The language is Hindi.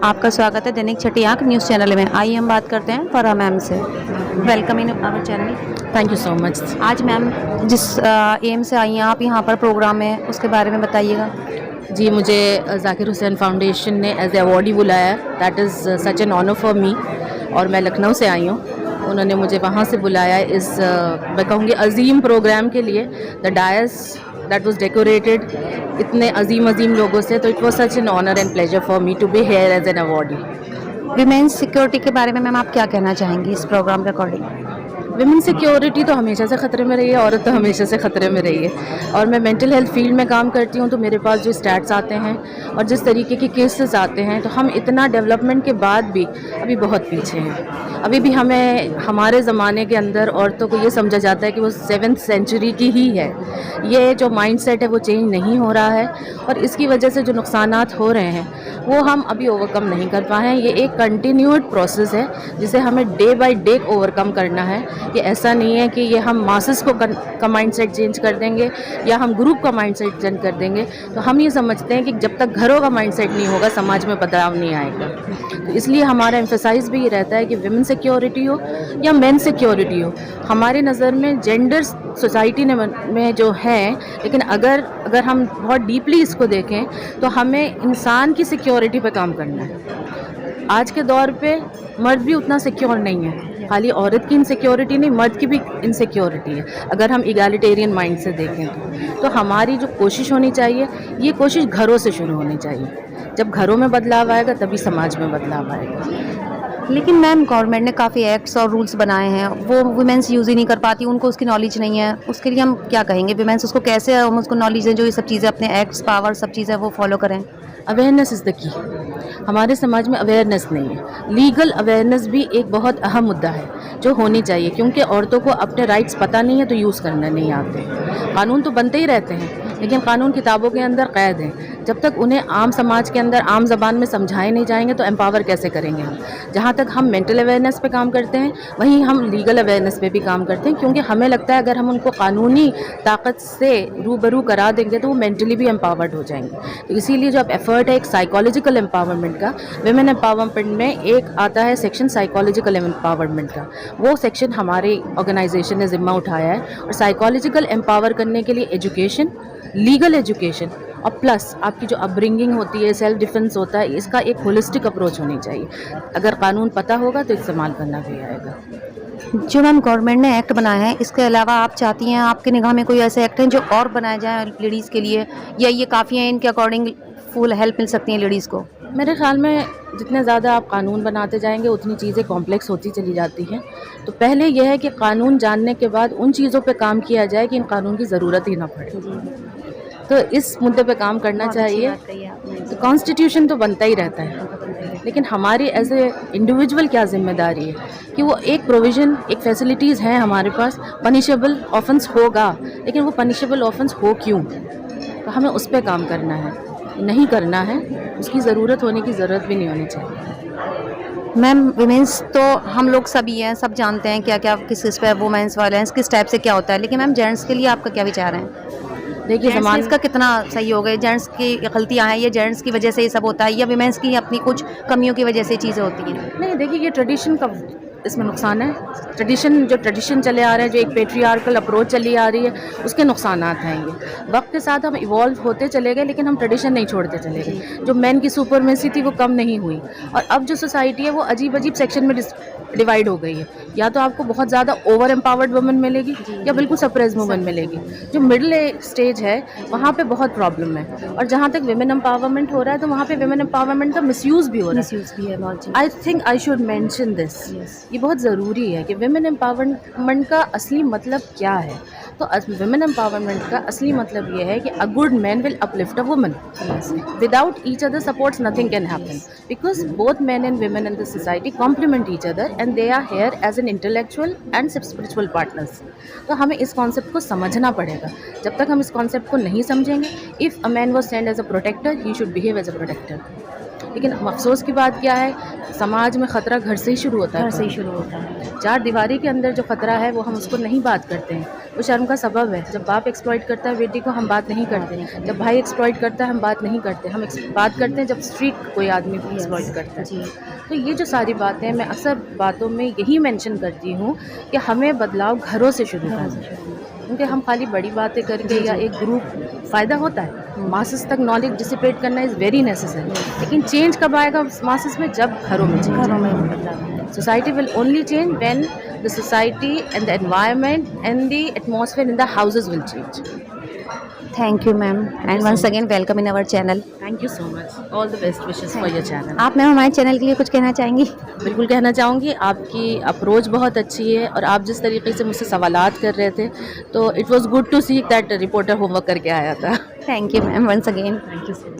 आपका स्वागत है दैनिक छठी आंख न्यूज़ चैनल में। आइए हम बात करते हैं फरहा मैम से। Welcome in our channel. Thank you so much. आज मैम जिस एम से आई हैं आप यहाँ पर प्रोग्राम में, उसके बारे में बताइएगा। जी, मुझे ज़ाकिर हुसैन फाउंडेशन ने एज ए अवॉर्डी बुलाया। That is such an honour for me. और मैं लखनऊ से आई हूँ, उन्होंने मुझे वहाँ से बुलाया इस मैं कहूँगी अजीम प्रोग्राम के लिए। The dais that was decorated इतने अजीम लोगों से, तो it was such an honour and pleasure for me to be here as an awardee. Women's security के बारे में मैम आप क्या कहना चाहेंगी इस प्रोग्राम के अकॉर्डिंग? विमेन सिक्योरिटी तो हमेशा से ख़तरे में रही है, औरत तो हमेशा से ख़तरे में रही है। और मैं मेंटल हेल्थ फील्ड में काम करती हूँ, तो मेरे पास जो स्टैट्स आते हैं और जिस तरीके के केसेस आते हैं, तो हम इतना डेवलपमेंट के बाद भी अभी बहुत पीछे हैं। अभी भी हमें हमारे ज़माने के अंदर औरतों को ये समझा जाता है कि वो 7th सेंचुरी की ही है। ये जो माइंडसेट है वो चेंज नहीं हो रहा है, और इसकी वजह से जो नुकसानात हो रहे हैं वो हम अभी ओवरकम नहीं कर पाए हैं। ये एक कंटिन्यूड प्रोसेस है जिसे हमें डे बाय डे ओवरकम करना है। ये ऐसा नहीं है कि ये हम मासेस को का माइंडसेट चेंज कर देंगे या हम ग्रुप का माइंडसेट चेंज कर देंगे। तो हम ये समझते हैं कि जब तक घरों का माइंडसेट नहीं होगा, समाज में बदलाव नहीं आएगा। तो इसलिए हमारा एम्फेसाइज भी ये रहता है कि विमेन सिक्योरिटी हो या मेन सिक्योरिटी हो, हमारी नज़र में जेंडर सोसाइटी में जो है, लेकिन अगर हम बहुत डीपली इसको देखें तो हमें इंसान की सिक्योरिटी पे काम करना है। आज के दौर पे मर्द भी उतना सिक्योर नहीं है। खाली औरत की इनसिक्योरिटी नहीं, मर्द की भी इनसिक्योरिटी है, अगर हम इगैलिटेरियन माइंड से देखें तो हमारी जो कोशिश होनी चाहिए, ये कोशिश घरों से शुरू होनी चाहिए। जब घरों में बदलाव आएगा तभी समाज में बदलाव आएगा। लेकिन मैम गवर्नमेंट ने काफ़ी एक्ट्स और रूल्स बनाए हैं, वो वुमेंस यूज़ ही नहीं कर पाती, उनको उसकी नॉलेज नहीं है। उसके लिए हम क्या कहेंगे? वुमेंस उसको कैसे हम उसको नॉलेज दें जो ये सब चीज़ें अपने एक्ट्स पावर सब चीज़ें वो फॉलो करें? Awareness is the key. हमारे समाज में अवेयरनेस नहीं है। लीगल अवेयरनेस भी एक बहुत अहम मुद्दा है जो होनी चाहिए, क्योंकि औरतों को अपने राइट्स पता नहीं है तो यूज़ करना नहीं आते। कानून तो बनते ही रहते हैं, लेकिन कानून किताबों के अंदर कैद हैं। जब तक उन्हें आम समाज के अंदर आम ज़बान में समझाए नहीं जाएंगे तो एम्पावर कैसे करेंगे हम? जहाँ तक हम मेंटल अवेयरनेस पे काम करते हैं, वहीं हम लीगल अवेयरनेस पे भी काम करते हैं, क्योंकि हमें लगता है अगर हम उनको कानूनी ताकत से रूबरू करा देंगे तो वो मेंटली भी एम्पावर्ड हो जाएंगे। तो इसीलिए जो अब एफर्ट है एक साइकोलॉजिकल एम्पावरमेंट का, विमेन एम्पावरमेंट में एक आता है सेक्शन साइकोलॉजिकल एम्पावरमेंट का। वो सेक्शन हमारी ऑर्गेनाइजेशन ने ज़िम्मा उठाया है, और साइकोलॉजिकल एम्पावर करने के लिए एजुकेशन, लीगल एजुकेशन और प्लस आपकी जो अपब्रिंगिंग होती है, सेल्फ डिफेंस होता है, इसका एक होलिस्टिक अप्रोच होनी चाहिए। अगर कानून पता होगा तो इस्तेमाल करना भी आएगा। जो मैम गवर्नमेंट ने एक्ट बनाया है, इसके अलावा आप चाहती हैं, आपकी निगाह में कोई ऐसे एक्ट हैं जो और बनाए जाएँ लेडीज़ के लिए, या ये काफ़ी हैं, इनके अकॉर्डिंग फुल हेल्प मिल सकती है लेडीज़ को? मेरे ख़्याल में जितने ज़्यादा आप कानून बनाते जाएंगे उतनी चीज़ें कॉम्प्लेक्स होती चली जाती हैं। तो पहले यह है कि कानून जानने के बाद उन चीज़ों पे काम किया जाए कि इन कानून की ज़रूरत ही ना पड़े। तो इस मुद्दे पे काम करना चाहिए। तो कॉन्स्टिट्यूशन तो बनता ही रहता है, लेकिन हमारी एज ए इंडिविजुअल क्या जिम्मेदारी है कि वो एक प्रोविज़न, एक फैसिलिटीज़ हैं हमारे पास। पनिशेबल ऑफेंस होगा, लेकिन वो पनिशेबल ऑफेंस हो क्यों? तो हमें उस पर काम करना है, नहीं करना है उसकी ज़रूरत होने की ज़रूरत भी नहीं होनी चाहिए। मैम विमेंस तो हम लोग सभी हैं, सब जानते हैं क्या क्या किस पे वुमेंस वायलेंस किस टाइप से क्या होता है, लेकिन मैम जेंट्स के लिए आपका क्या विचार है? देखिए, समाज का कितना सही हो गए? जेंट्स की गलतियां हैं, ये जेंट्स की वजह से ये सब होता है, या विमेंस की अपनी कुछ कमियों की वजह से चीज़ें होती हैं? नहीं, देखिए, ये ट्रेडिशन का इसमें नुकसान है। ट्रेडिशन चले आ रहे हैं, जो एक पेट्रियार्कल अप्रोच चली आ रही है, उसके नुकसानात हैं। ये वक्त के साथ हम इवॉल्व होते चले गए, लेकिन हम ट्रेडिशन नहीं छोड़ते चले गए। जो मेन की सुपरमेसी थी वो कम नहीं हुई, और अब जो सोसाइटी है वो अजीब अजीब सेक्शन में डिवाइड हो गई है। या तो आपको बहुत ज़्यादा ओवर एम्पावर्ड वुमेन मिलेगी या बिल्कुल सप्रेस वुमेन मिलेगी। जो मिडिल स्टेज है वहाँ पे बहुत प्रॉब्लम है, और जहाँ तक विमेन एम्पावरमेंट हो रहा है तो वहाँ पे विमेन एम्पावरमेंट का मिसयूज़ भी हो रहा है। I think I should mention this. ये बहुत ज़रूरी है कि विमेन एम्पावरमेंट का असली मतलब क्या है। तो विमेन एम्पावरमेंट का असली मतलब ये है कि a good man will uplift a woman. Without each other supports nothing can happen, because both man and women in this society complement each other and they are here as an intellectual and spiritual partners. तो हमें इस कॉन्सेप्ट को समझना पड़ेगा। जब तक हम इस कॉन्सेप्ट को नहीं समझेंगे, if a man was send as a protector, he should behave as a protector. लेकिन अफसोस की बात क्या है, समाज में ख़तरा घर से ही शुरू होता है। घर से ही शुरू होता है। चार दीवारी के अंदर जो ख़तरा है वो हम उसको नहीं बात करते हैं, वो शर्म का सबब है। जब बाप एक्सप्लॉइट करता है बेटी को, हम बात नहीं करते। जब भाई एक्सप्लॉइट करता है, हम बात नहीं करते। हम बात करते हैं जब स्ट्रीट कोई आदमी एक्सप्लॉइट करता है। जी। तो ये जो सारी बातें, मैं अक्सर बातों में यही मेंशन करती हूँ कि हमें बदलाव घरों से शुरू करना है, क्योंकि हम खाली बड़ी बातें करके या एक ग्रुप फ़ायदा होता है, मासेस तक नॉलेज डिसिपेट करना इज़ वेरी नेसेसरी, लेकिन चेंज कब आएगा मासेस में? जब घरों में चेंज। घरों में बदलाव है। Society will only change when the society and the environment and the atmosphere in the houses will change. Thank you ma'am and once again welcome in our channel. Thank you so much. All the best wishes for your channel. आप मैम हमारे चैनल के लिए कुछ कहना चाहेंगी? बिल्कुल कहना चाहूँगी, आपकी अप्रोच बहुत अच्छी है और आप जिस तरीके से मुझसे सवालात कर रहे थे, तो it was good to see that reporter homework करके आया था। Thank you ma'am once again. Thank you so much.